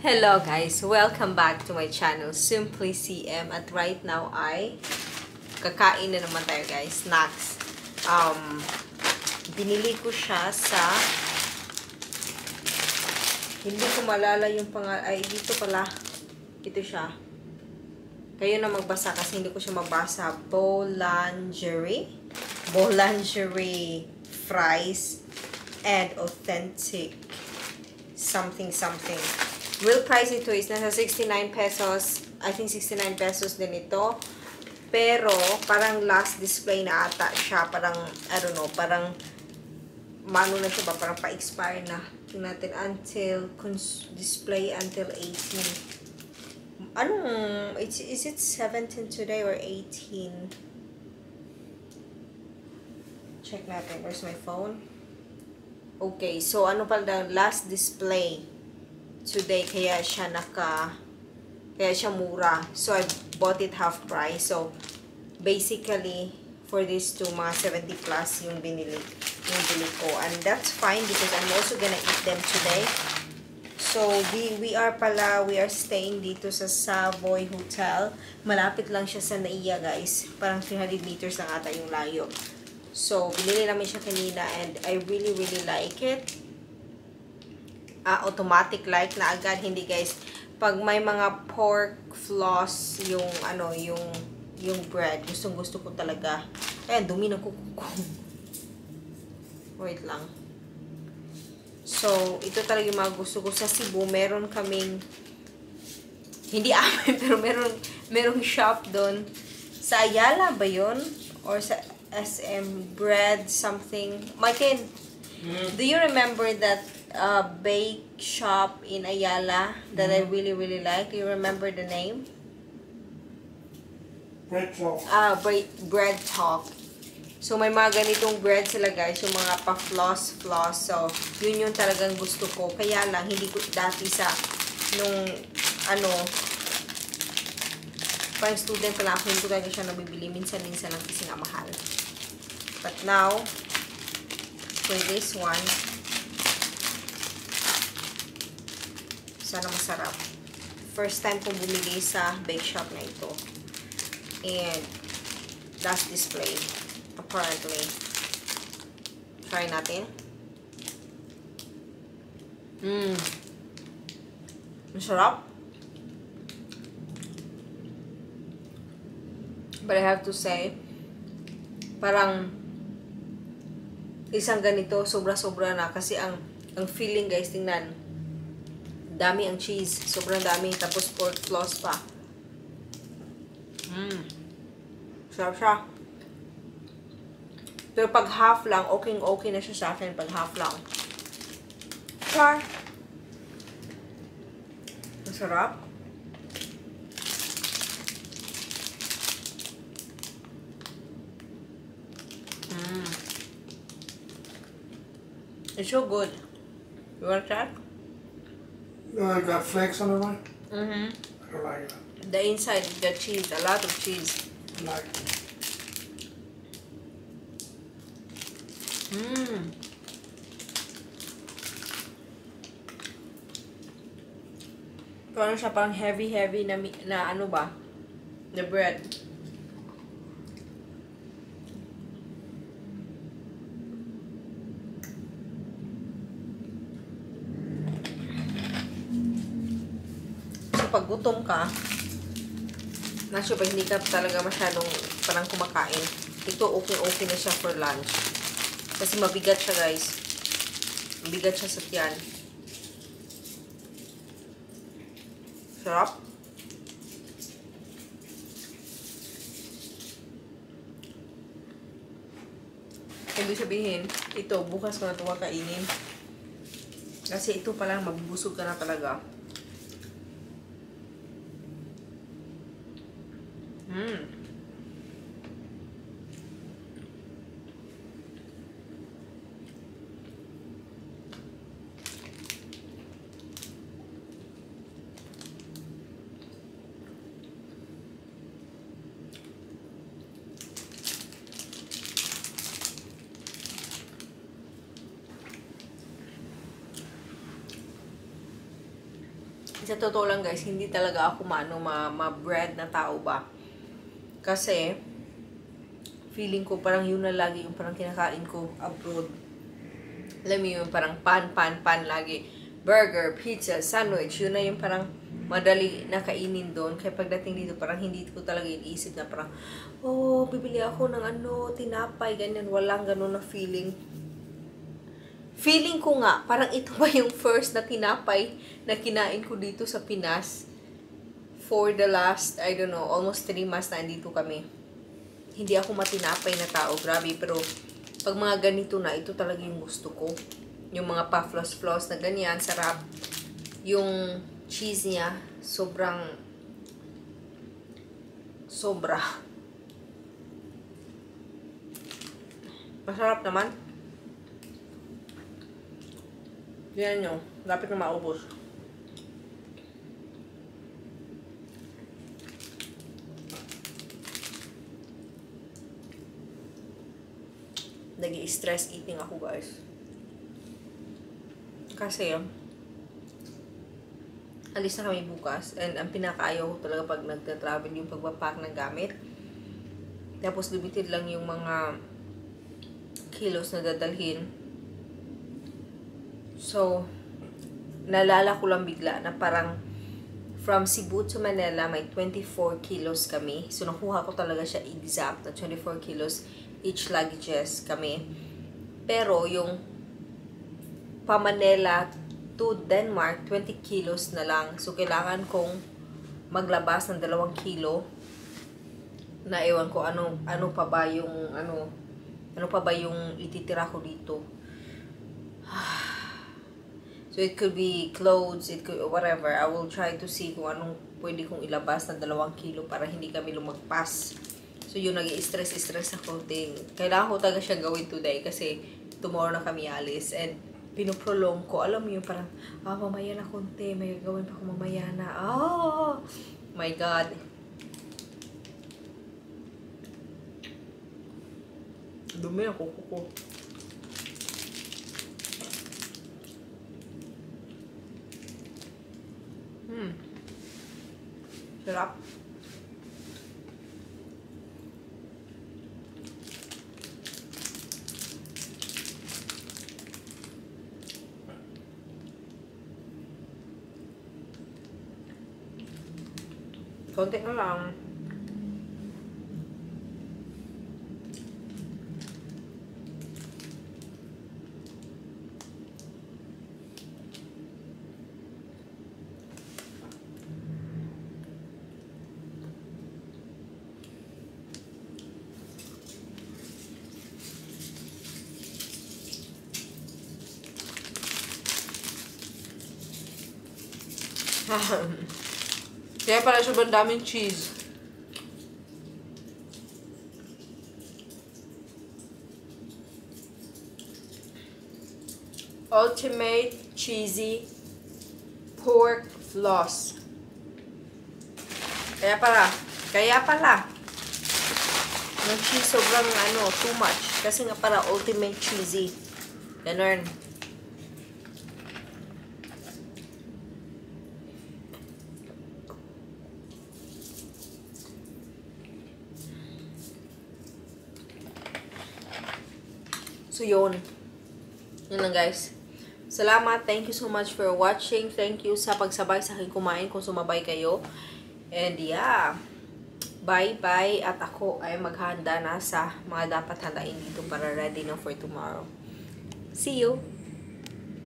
Hello guys! Welcome back to my channel, Simply CM. At right now ay kakain na naman tayo guys, snacks. Binili ko siya sa, hindi ko malala yung pangalan, ay dito pala, ito siya. Kayo na magbasa kasi hindi ko siya mabasa. Boulangerie fries and authentic something. Real price ito is nasa 69 pesos. I think 69 pesos din ito. Pero, parang last display na ata siya. Parang, I don't know, parang, mano na siya ba? Parang pa-expire na. Tingnan natin until, display until 18. Anong, is it 17 today or 18? Check natin. Where's my phone? Okay, so ano pala last display today, kaya siya mura. So, I bought it half price. So, basically, for this two, mga 70 plus yung bili ko. And that's fine because I'm also gonna eat them today. So, we are staying dito sa Savoy Hotel. Malapit lang siya sa Naiya, guys. Parang 300 meters lang ata yung layo. So, binili namin siya kanina and I really like it. Automatic like na agad, hindi guys. Pag may mga pork floss yung yung bread, gusto ko talaga. Ayan, dumi ng kuko ko. Wait lang. So, ito talaga yung mga gusto ko. Sa Cebu, meron kaming, hindi amin, pero merong shop doon. Sa Ayala ba yun? Or sa SM Bread something? Michael, do you remember that bake shop in Ayala that I really like? Do you remember the name? Bread Talk. Bread Talk. So, may mga ganitong bread sila guys, yung mga pa-floss. So, yun yung talagang gusto ko. Kaya lang, hindi ko dati nung, parang student pa lang ako, hindi ko talaga siya nabibili. Minsan lang kasi nga mahal. But now, for this one, sana masarap. First time kong bumili sa bake shop na ito. And last display, apparently. Try natin. Masarap. But I have to say, parang isang ganito, sobra-sobra na. Kasi ang feeling guys, tingnan. Dami ang cheese. Sobrang dami. Tapos pork floss pa. Sarap siya. Pero pag half lang, okay na siya sa akin. Pag half lang. Char! Masarap. It's so good. You want to try? I got flakes on it, right? Mm-hmm. I don't like it. The inside, the cheese. A lot of cheese. I like it. Parang siya parang heavy na ano ba? The bread. So pag gutom ka, not sure, pag hindi ka talaga masyadong parang kumakain, ito okay na siya for lunch. Kasi mabigat siya guys. Mabigat siya sa tiyan. Sarap. Ibig sabihin, ito, bukas ko na ito kakainin. Kasi ito palang mabubusog ka na talaga. Sa totoo lang guys, hindi talaga ako ma-bread na tao ba. Kasi, feeling ko parang yun na lagi yung parang kinakain ko abroad. Alam mo yun, parang pan lagi. Burger, pizza, sandwich, yun na yung parang madali na kainin doon. Kaya pagdating dito, parang hindi ko talaga iniisip na parang, oh, bibili ako ng tinapay, ganyan. Walang ganun na feeling. Feeling ko nga, parang ito ba yung first na tinapay na kinain ko dito sa Pinas for the last, I don't know, almost 3 months na andito kami. Hindi ako matinapay na tao, grabe. Pero, pag mga ganito na, ito talaga yung gusto ko. Yung mga pa-floss-floss na ganyan, sarap. Yung cheese niya, sobra. Masarap naman. Yan nyo, lapit na maubos. Nag-i-stress eating ako guys. Kasi, alis na kami bukas. And ang pinakaayaw ko talaga pag nagta-travel yung pagpapack ng gamit. Tapos limited lang yung mga kilos na dadalhin. So, nalala ko lang bigla na parang from Cebu to Manila, may 24 kilos kami. So, nakuha ko talaga siya exact na 24 kilos each luggages kami. Pero, yung pa-Manila to Denmark, 20 kilos na lang. So, kailangan kong maglabas ng 2 kilo na ewan ko ano pa ba yung ititira ko dito. So, it could be clothes, it could, whatever. I will try to see kung anong pwede kong ilabas ng 2 kilo para hindi kami lumagpas. So, yun, nag-i-stress ako. Kailangan ko talaga siya gawin today kasi tomorrow na kami alis. And, pinoprolong ko. Alam mo yun, parang, mamaya na konti. May gagawin pa ako mamaya na. My God. Dumi ako kuko. Sarap. Konti na lang. Kaya pala sobrang daming cheese. Ultimate cheesy pork floss. Kaya pala. Yung cheese sobrang too much. Kasi nga para ultimate cheesy. Ganun. So, yun. Yun lang, guys. Salamat. Thank you so much for watching. Thank you sa pagsabay sa akin kumain kung sumabay kayo. And, yeah. Bye-bye. At ako ay maghanda na sa mga dapat handain dito para ready na for tomorrow. See you!